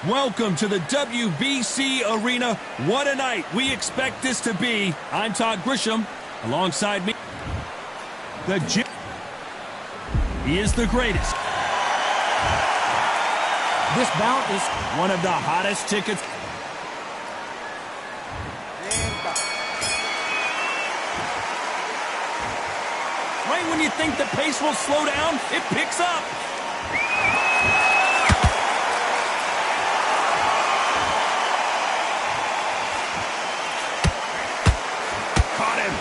Welcome to the WBC Arena. What a night we expect this to be. I'm Todd Grisham. Alongside me, he is the greatest. This bout is one of the hottest tickets. Right when you think the pace will slow down, it picks up. Caught him.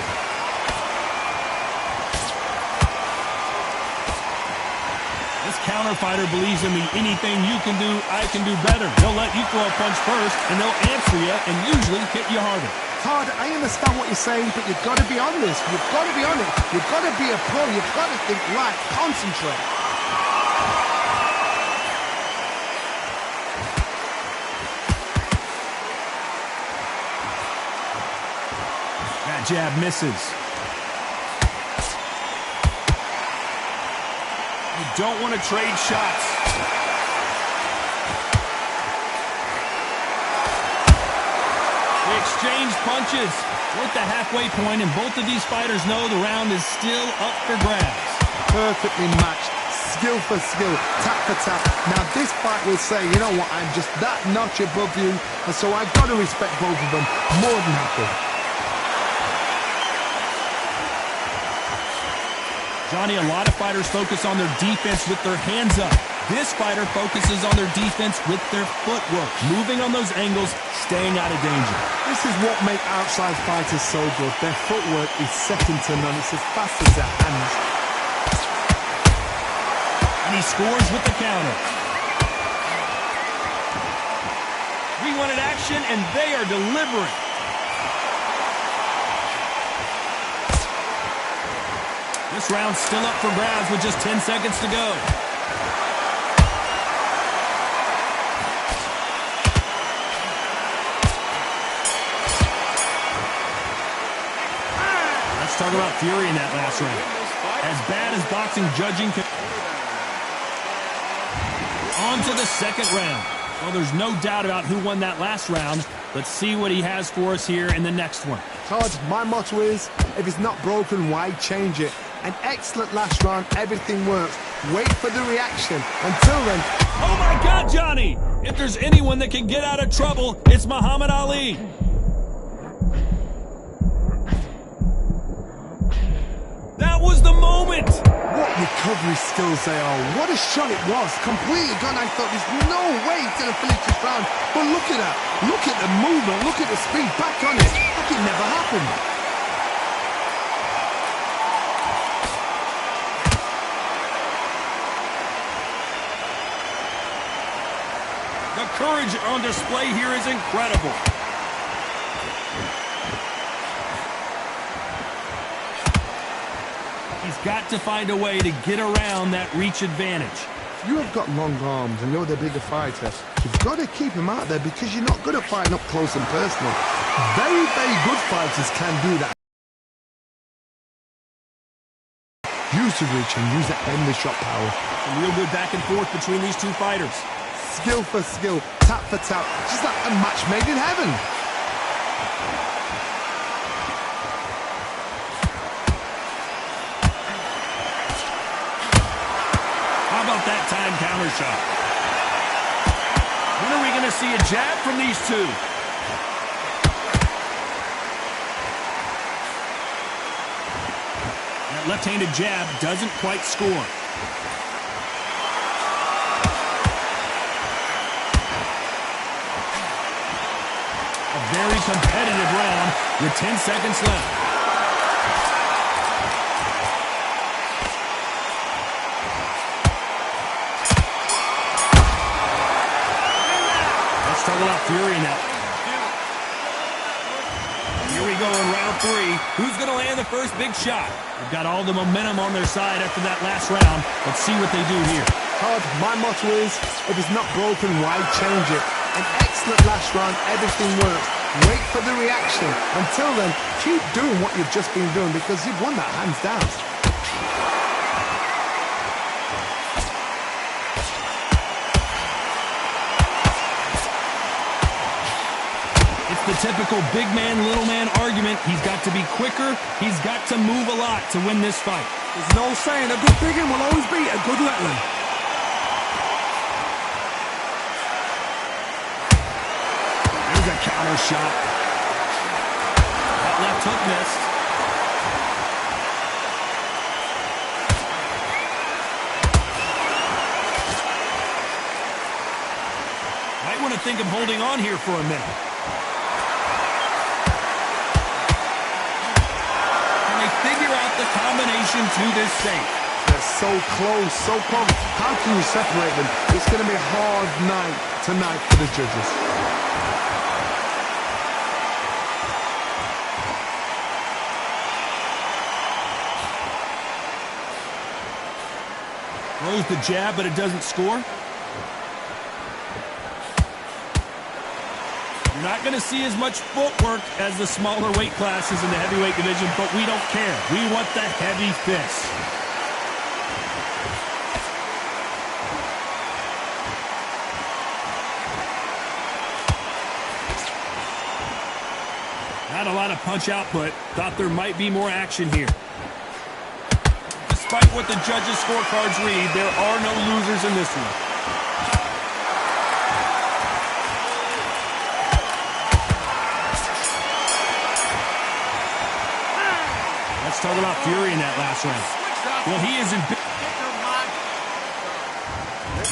This counter fighter believes in me. Anything you can do, I can do better. They'll let you throw a punch first, and they'll answer you and usually hit you harder. Todd, I understand what you're saying, but you've got to be on this. You've got to be on it. You've got to be a pro. You've got to think right. Concentrate. That jab misses. You don't want to trade shots. They exchange punches. We're at the halfway point, and both of these fighters know the round is still up for grabs. Perfectly matched. Skill for skill. Tap for tap. Now this fight will say, you know what, I'm just that notch above you, and so I've got to respect both of them. More than happy. Johnny, a lot of fighters focus on their defense with their hands up. This fighter focuses on their defense with their footwork, moving on those angles, staying out of danger. This is what makes outside fighters so good. Their footwork is second to none. It's as fast as their hands. And he scores with the counter. We wanted action, and they are delivering. This round's still up for grabs with just 10 seconds to go. Let's talk about fury in that last round. As bad as boxing judging can... On to the second round. Well, there's no doubt about who won that last round. Let's see what he has for us here in the next one. Todd, my motto is, if it's not broken, why change it? An excellent last round, everything works. Wait for the reaction. Until then... Oh my God, Johnny! If there's anyone that can get out of trouble, it's Muhammad Ali. That was the moment! What recovery skills they are. What a shot it was. Completely gone. I thought there's no way he's going to finish this round. But look at that. Look at the movement. Look at the speed. Back on it. Like it never happened. The courage on display here is incredible. He's got to find a way to get around that reach advantage. You have got long arms and you're the bigger fighter. You've got to keep him out there because you're not good at fighting up close and personal. Very, very good fighters can do that. Use the reach and use that endless shot power. Some real good back and forth between these two fighters. Skill for skill, tap for tap, just like a match made in heaven. How about that time counter shot? When are we going to see a jab from these two? That left-handed jab doesn't quite score. A very competitive round with 10 seconds left. Let's talk about fury now. Here we go in round 3. Who's going to land the first big shot? They've got all the momentum on their side after that last round. Let's see what they do here. Todd, my motto is, if it's not broken, why change it? An excellent last round, everything works. Wait for the reaction. Until then, keep doing what you've just been doing because you've won that hands down. the typical big man, little man argument. He's got to be quicker. He's got to move a lot to win this fight. There's no saying a good big one will always beat a good little one. Here's a counter shot. That left hook missed. Might want to think of holding on here for a minute. Can they figure out the combination to this safe? They're so close, so close. How can you separate them? It's going to be a hard night tonight for the judges. Throws the jab, but it doesn't score. You're not going to see as much footwork as the smaller weight classes in the heavyweight division, but we don't care. We want the heavy fists. Not a lot of punch output. Thought there might be more action here. Despite what the judges' scorecards read, there are no losers in this one. Let's talk about Fury in that last round. Well, he is in big...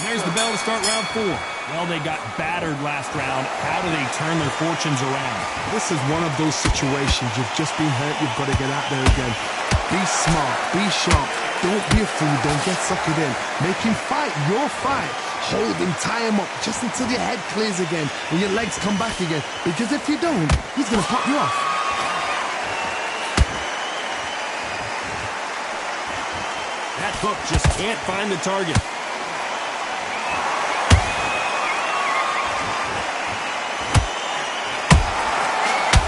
There's the bell to start round 4. Well, they got battered last round. How do they turn their fortunes around? This is one of those situations. You've just been hurt. You've got to get out there again. Be smart. Be sharp. Don't be a fool. Don't get suckered in. Make him fight your fight. Hold him. Tie him up just until your head clears again and your legs come back again. Because if you don't, he's going to pop you off. That hook just can't find the target.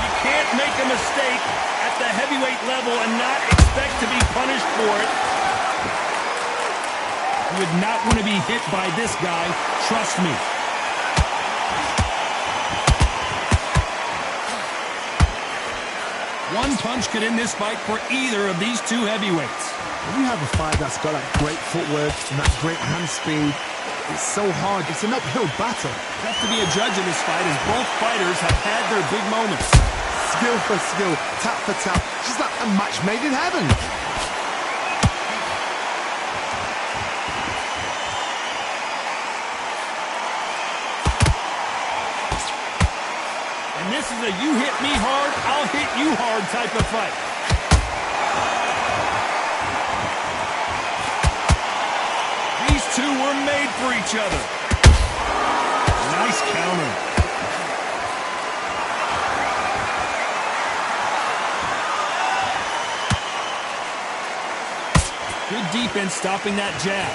You can't make a mistake at the heavyweight level and not expect to be punished for it. You would not want to be hit by this guy, trust me. One punch could end this fight for either of these two heavyweights. When you have a fight that's got that great footwork and that great hand speed, it's so hard. It's an uphill battle. Tough to be a judge in this fight as both fighters have had their big moments. Skill for skill, tap for tap, just like a match made in heaven. And this is a you hit me hard, I'll hit you hard type of fight. These two were made for each other. Nice counter. Good defense stopping that jab.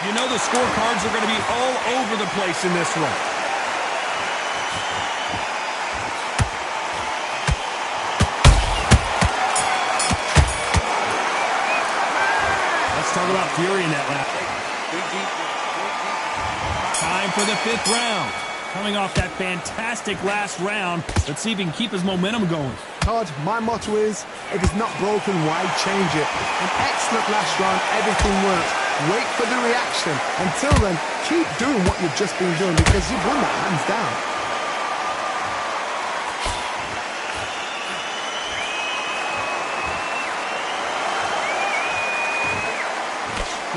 You know the scorecards are going to be all over the place in this one. Let's talk about Fury in that lap. Time for the 5th round. Coming off that fantastic last round, let's see if he can keep his momentum going. Todd, my motto is, if it's not broken, why change it? An excellent last round, everything works. Wait for the reaction. Until then, keep doing what you've just been doing because you've won that hands down.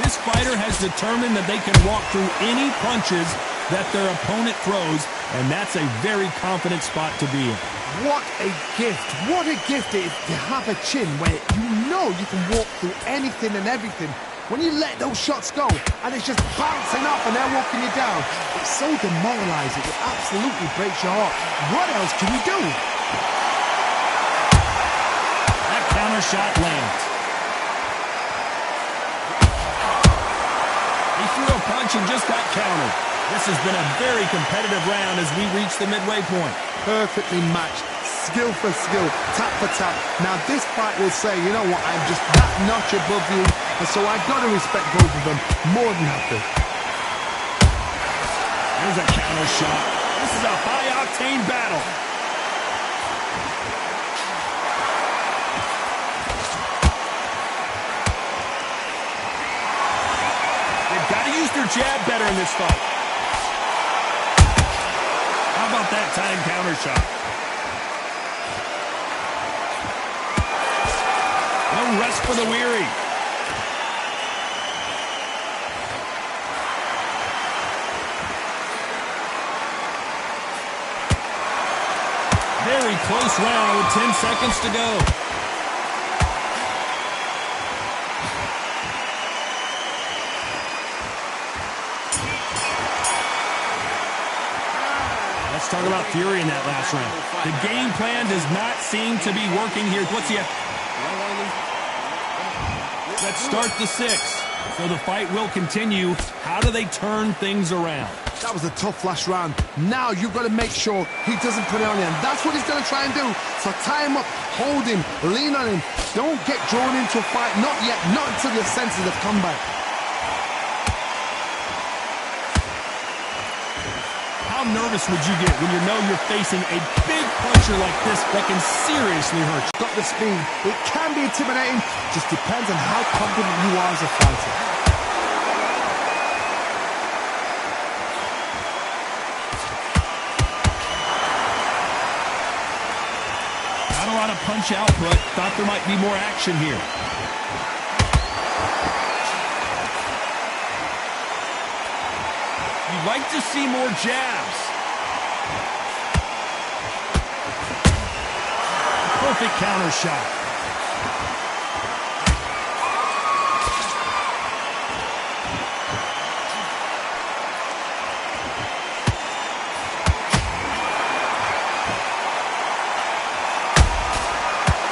This fighter has determined that they can walk through any punches that their opponent throws, and that's a very confident spot to be in. What a gift. What a gift it is to have a chin where you know you can walk through anything and everything. When you let those shots go and it's just bouncing off and they're walking you down, it's so demoralizing. It absolutely breaks your heart. What else can you do? That counter shot lands. He threw a punch and just got countered. This has been a very competitive round as we reach the midway point. Perfectly matched. Skill for skill, tap for tap. Now this fight will say, you know what, I'm just that notch above you, and so I've got to respect both of them more than happy. Here's a counter shot. This is a high-octane battle. They've got to use their jab better in this fight. How about that time counter shot? No rest for the weary. Very close round with 10 seconds to go. Let's talk about Fury in that last round. The game plan does not seem to be working here. What's he? Let's start the 6th. So the fight will continue. How do they turn things around? That was a tough last round. Now you've got to make sure he doesn't put it on you. And that's what he's going to try and do. So tie him up, hold him, lean on him. Don't get drawn into a fight. Not yet. Not until your senses have come back. How nervous would you get when you know you're facing a big puncher like this that can seriously hurt you? Got the speed. It can be intimidating. Just depends on how confident you are as a fighter. Not a lot of punch output. Thought there might be more action here. You'd like to see more jabs. Perfect counter shot.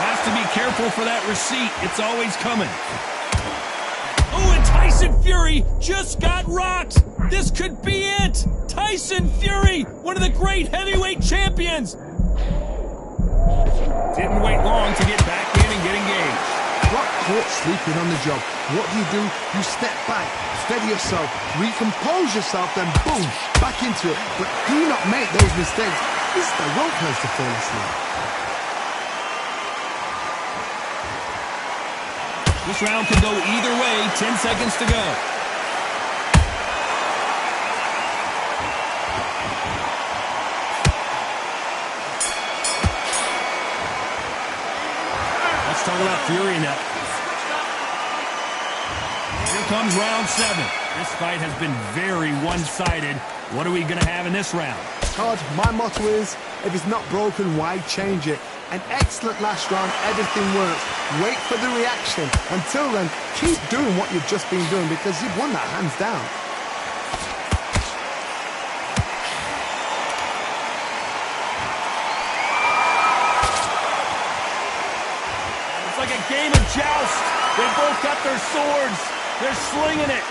Has to be careful for that receipt. It's always coming. Oh, and Tyson Fury just got rocked. This could be it. Tyson Fury, one of the great heavyweight champions. Didn't wait long to get back in and get engaged. Got caught sleeping on the job. What do? You step back, steady yourself, recompose yourself, then boom, back into it. But do not make those mistakes. This is the wrong place to fall asleep. This round can go either way. 10 seconds to go. Let's talk about Fury in that. Here comes round 7. This fight has been very one-sided. What are we going to have in this round? Todd, my motto is, if it's not broken, why change it? An excellent last round, everything works. Wait for the reaction. Until then, keep doing what you've just been doing because you've won that hands down. It's like a game of joust. They both got their swords. They're slinging it.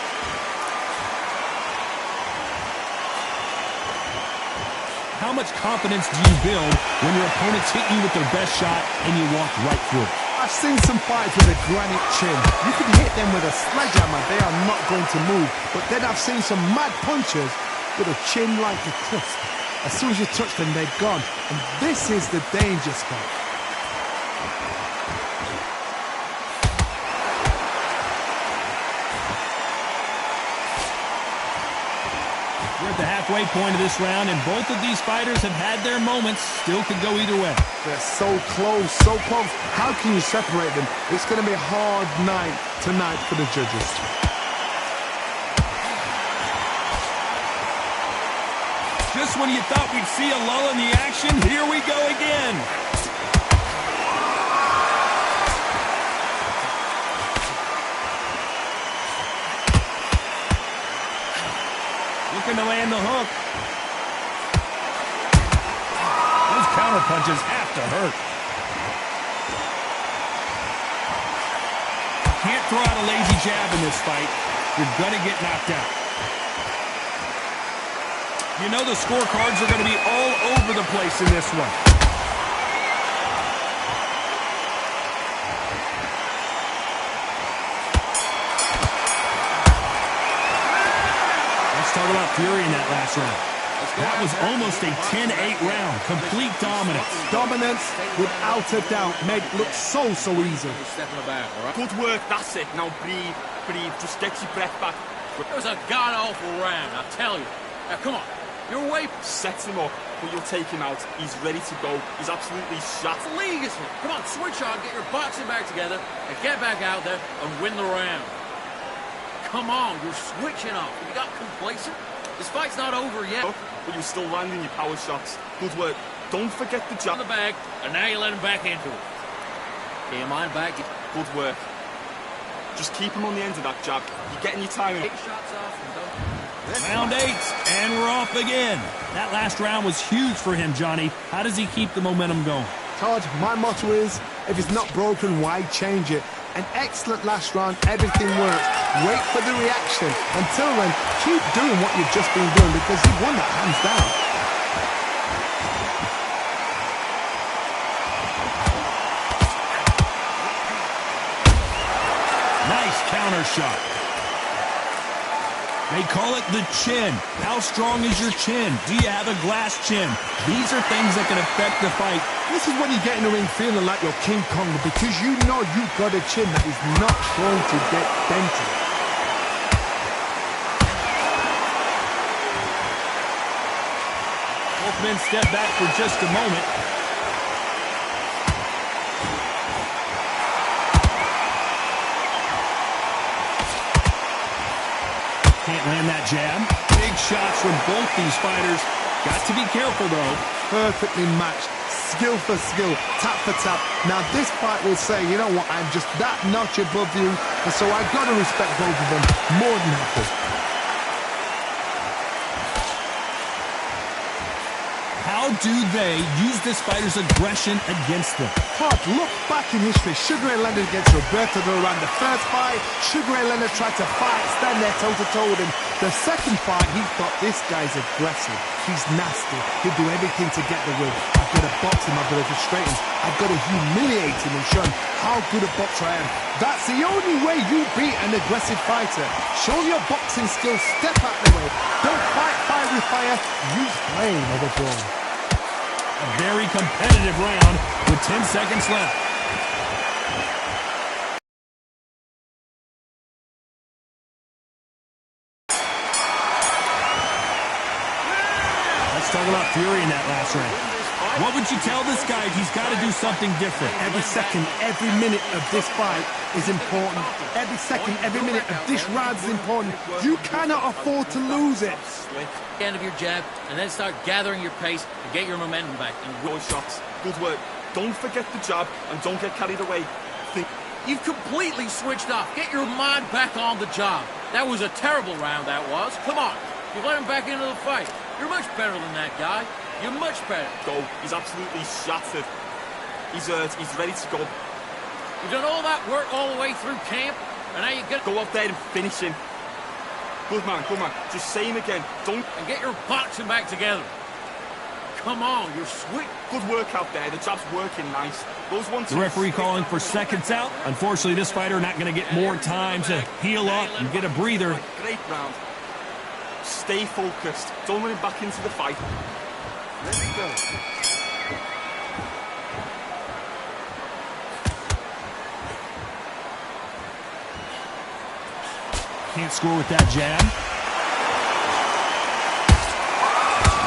How much confidence do you build when your opponents hit you with their best shot and you walk right through it? I've seen some fights with a granite chin. You can hit them with a sledgehammer, they are not going to move. But then I've seen some mad punchers with a chin like a crisp. As soon as you touch them, they're gone. And this is the danger spot. We're at the halfway point of this round, and both of these fighters have had their moments. Still could go either way. They're so close, so close. How can you separate them? It's going to be a hard night tonight for the judges. Just when you thought we'd see a lull in the action, here we go again. Looking to land the hook. Those counter punches have to hurt. Can't throw out a lazy jab in this fight. You're going to get knocked out. You know the scorecards are going to be all over the place in this one. Let's talk about Fury in that last round. That was almost a 10-8 round. Complete dominance. Dominance, without a doubt, made it look so easy. Good work, that's it. Now breathe, breathe. Just get your breath back. It was a god-awful round, I tell you. Now, come on. You're way... Sets him up, but you'll take him out. He's ready to go. He's absolutely shot. It's the league, isn't it? Come on, switch on, get your boxing back together, and get back out there and win the round. Come on, you're switching off. You got complacent? This fight's not over yet. But you're still landing your power shots. Good work. Don't forget the jab. On the bag, and now you let him back into it. Get your mind back. Good work. Just keep him on the end of that jab. You're getting your timing. 8 shots off and don't... Round 8, and we're off again. That last round was huge for him, Johnny. How does he keep the momentum going? Todd, my motto is, if it's not broken, why change it? An excellent last round, everything works. Wait for the reaction. Until then, keep doing what you've just been doing because you've won that hands down. Nice counter shot. They call it the chin. How strong is your chin? Do you have a glass chin? These are things that can affect the fight. This is when you get in the ring feeling like you're King Kong because you know you've got a chin that is not going to get dented. Both men step back for just a moment. Can't land that jab. Big shots from both these fighters. Got to be careful, though. Perfectly matched. Skill for skill. Tap for tap. Now, this fight will say, you know what, I'm just that notch above you, and so I've got to respect both of them more than happy. How do they use this fighter's aggression against them? Todd, look back in history. Sugar Ray Leonard against Roberto Duran. The first fight, Sugar Ray Leonard tried to fight, stand there toe-to-toe with him. The second fight, he thought, this guy's aggressive. He's nasty. He'll do everything to get the win. I've got to box him. I've got to frustrate him. I've got to humiliate him and show him how good a boxer I am. That's the only way you beat an aggressive fighter. Show your boxing skills. Step out the way. Don't fight fire with fire. Use flame over brawn. A very competitive round with 10 seconds left. Let's talk about Fury in that last round. What would you tell this guy if he's got to do something different? Every second, every minute of this fight is important. Every second, every minute of this round is important. You cannot afford to lose it. End of your jab, and then start gathering your pace and get your momentum back. And Good shots. Good work. Don't forget the jab and don't get carried away. You've completely switched off. Get your mind back on the job. That was a terrible round, that was. Come on. You let him back into the fight. You're much better than that guy. You're much better. Go. He's absolutely shattered. He's hurt. He's ready to go. You've done all that work all the way through camp, and now you get... Go out there and finish him. Good man, good man. Just say him again. Don't... And get your boxing back together. Come on, you're sweet. Good work out there. The jab's working nice. Those ones... The referee calling for seconds out. Unfortunately, this fighter not going to get more time to heal up and get a breather. Great round. Stay focused. Don't run him back into the fight. There we go. Can't score with that jab.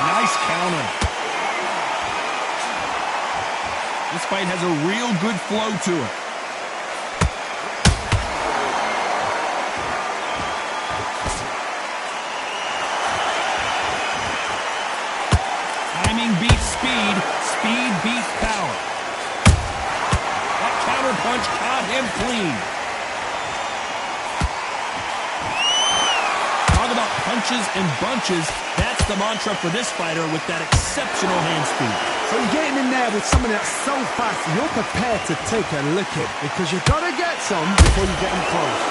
Nice counter. This fight has a real good flow to it. Timing beats speed. Speed beats power. That counter punch caught him clean. Talk about punches and bunches. That's the mantra for this fighter with that exceptional hand speed. So you're getting in there with someone that's so fast, you're prepared to take a licking because you've got to get some before you get in close.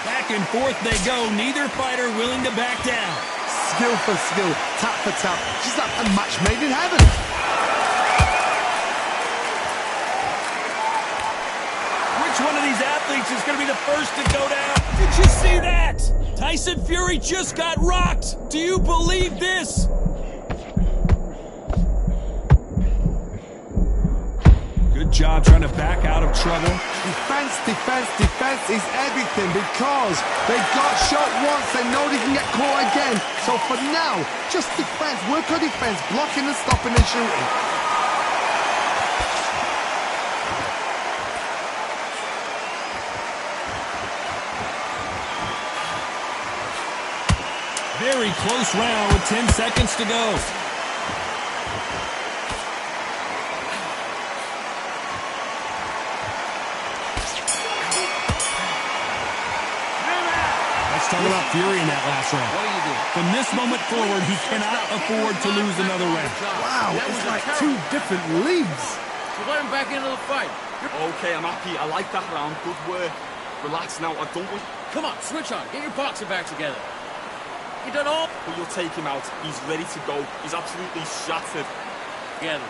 Back and forth they go, neither fighter willing to back down. Skill for skill, tap for tap, just like a match made in heaven. these athletes is going to be the first to go down. Did you see that? Tyson Fury just got rocked. Do you believe this? Good job trying to back out of trouble. Defense, defense, defense is everything because they got shot once. They know they can get caught again. So for now, just defense. Work on defense, blocking and stopping and shooting. Very close round with 10 seconds to go. Let's talk about Fury in that last round. What do you do? From this moment forward, he cannot afford to lose another round. Wow, it's like two different leagues. You let him back into the fight. Okay, I'm happy. I like that round. Good work. Relax now. I don't want... Come on, switch on. Get your boxing back together. You done all? But you'll take him out. He's ready to go. He's absolutely shattered. Together.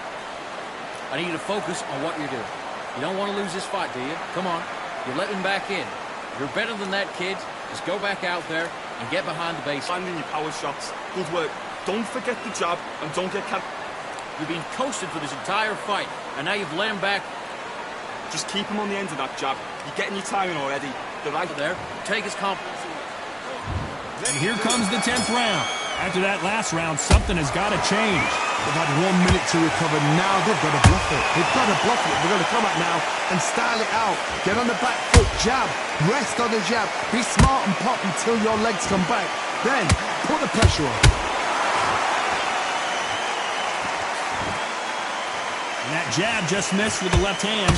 I need you to focus on what you're doing. You don't want to lose this fight, do you? Come on. You're letting him back in. You're better than that, kid. Just go back out there and get behind the base. Landing your power shots. Good work. Don't forget the jab and don't get caught. You've been coasted for this entire fight, and now you've let him back. Just keep him on the end of that jab. You're getting your timing already. They're right There. Take his confidence. And here comes the 10th round. After that last round, something has got to change. They've had 1 minute to recover. Now they've got to bluff it. They've got to bluff it. They're going to come out now and style it out. Get on the back foot, jab, rest on the jab. Be smart and pop until your legs come back. Then put the pressure on. And that jab just missed with the left hand.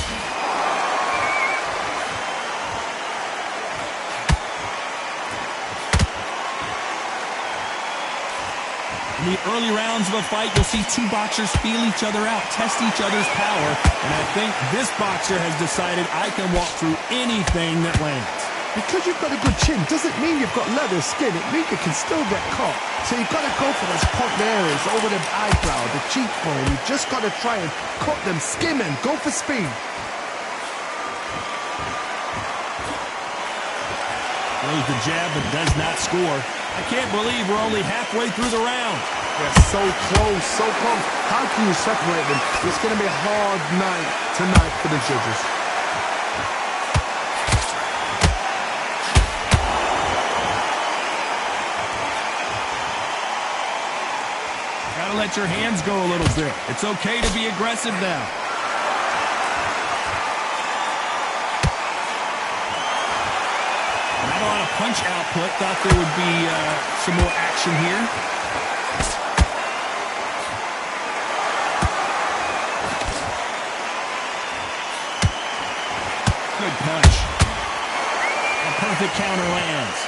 In the early rounds of a fight, you'll see two boxers feel each other out, test each other's power, and I think this boxer has decided I can walk through anything that lands. Because you've got a good chin doesn't mean you've got leather skin. It means you can still get caught. So you've got to go for those point areas over the eyebrow, the cheekbone. You've just got to try and cut them, skim them, go for speed. Throws the jab but does not score. I can't believe we're only halfway through the round. They're so close, so close. How can you separate them? It's going to be a hard night tonight for the judges. Gotta let your hands go a little bit. It's okay to be aggressive now. Not a lot of punch output. Thought there would be some more action here. Good punch. A perfect counter lands.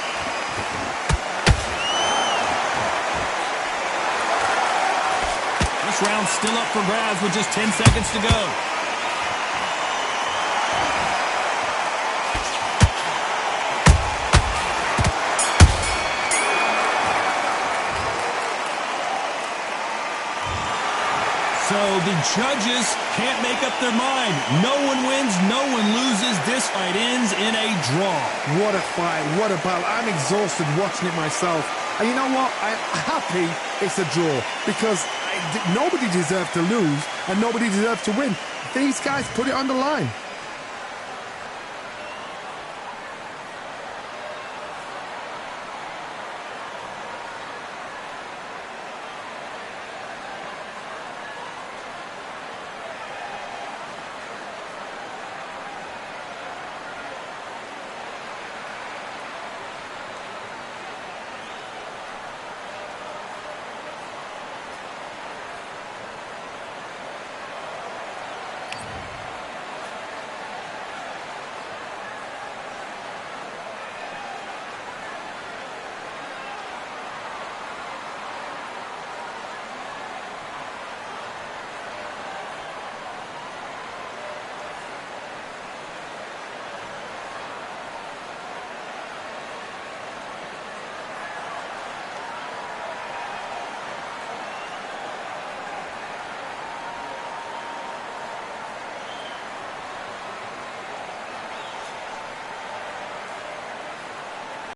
This round's still up for grabs with just 10 seconds to go. So the judges can't make up their mind. No one wins, no one loses. This fight ends in a draw. What a fight, what a battle. I'm exhausted watching it myself. And you know what? I'm happy it's a draw because nobody deserved to lose and nobody deserved to win. These guys put it on the line.